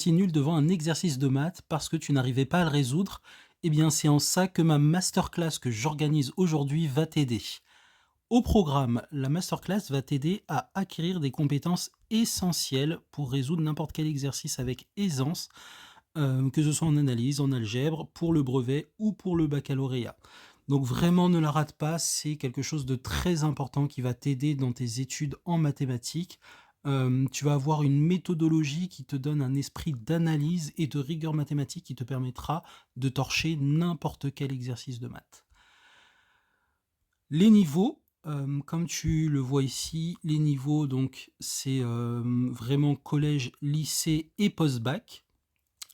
Si nul devant un exercice de maths parce que tu n'arrivais pas à le résoudre, eh bien c'est en ça que ma masterclass que j'organise aujourd'hui va t'aider. Au programme, la masterclass va t'aider à acquérir des compétences essentielles pour résoudre n'importe quel exercice avec aisance, que ce soit en analyse, en algèbre, pour le brevet ou pour le baccalauréat. Donc vraiment ne la rate pas, c'est quelque chose de très important qui va t'aider dans tes études en mathématiques. Tu vas avoir une méthodologie qui te donne un esprit d'analyse et de rigueur mathématique qui te permettra de torcher n'importe quel exercice de maths. Les niveaux, comme tu le vois ici, les niveaux donc c'est, vraiment collège, lycée et post-bac.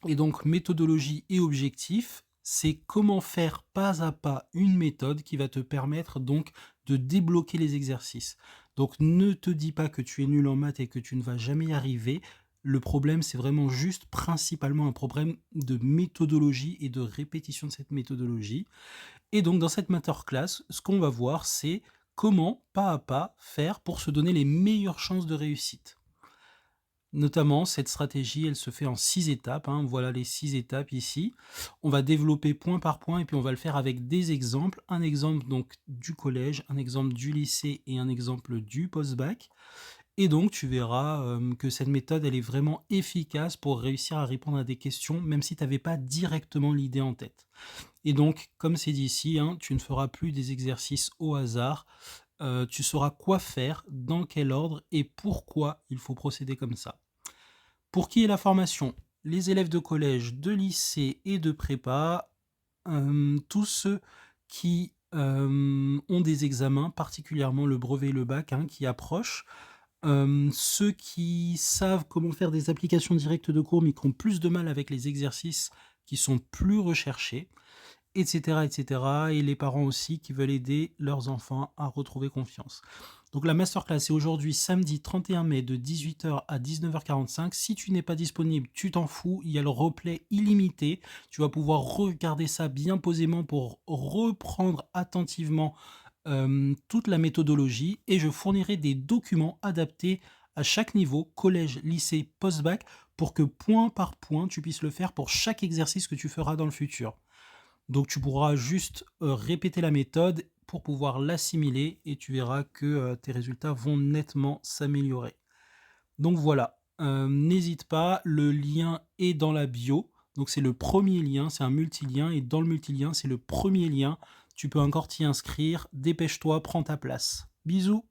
Et donc méthodologie et objectif, c'est comment faire pas à pas une méthode qui va te permettre donc de débloquer les exercices. Donc ne te dis pas que tu es nul en maths et que tu ne vas jamais y arriver. Le problème, c'est vraiment juste principalement un problème de méthodologie et de répétition de cette méthodologie. Et donc dans cette masterclass, ce qu'on va voir, c'est comment pas à pas faire pour se donner les meilleures chances de réussite. Notamment, cette stratégie, elle se fait en 6 étapes, hein. Voilà les 6 étapes ici. On va développer point par point et puis on va le faire avec des exemples. Un exemple donc du collège, un exemple du lycée et un exemple du post-bac. Et donc tu verras, que cette méthode, elle est vraiment efficace pour réussir à répondre à des questions, même si tu avais pas directement l'idée en tête. Et donc, comme c'est dit ici, hein, tu ne feras plus des exercices au hasard. Tu sauras quoi faire, dans quel ordre et pourquoi il faut procéder comme ça. Pour qui est la formation? Les élèves de collège, de lycée et de prépa, tous ceux qui, ont des examens, particulièrement le brevet et le bac, hein, qui approchent, ceux qui savent comment faire des applications directes de cours, mais qui ont plus de mal avec les exercices qui sont plus recherchés, et cetera, et cetera, et les parents aussi qui veulent aider leurs enfants à retrouver confiance. Donc la masterclass est aujourd'hui samedi 31 mai de 18 h à 19 h 45. Si tu n'es pas disponible, tu t'en fous, il y a le replay illimité. Tu vas pouvoir regarder ça bien posément pour reprendre attentivement toute la méthodologie et je fournirai des documents adaptés à chaque niveau, collège, lycée, post-bac, pour que point par point, tu puisses le faire pour chaque exercice que tu feras dans le futur. Donc tu pourras juste, répéter la méthode pour pouvoir l'assimiler et tu verras que, tes résultats vont nettement s'améliorer. Donc voilà, n'hésite pas, le lien est dans la bio. Donc c'est le premier lien, c'est un multilien et dans le multilien, c'est le premier lien. Tu peux encore t'y inscrire. Dépêche-toi, prends ta place. Bisous.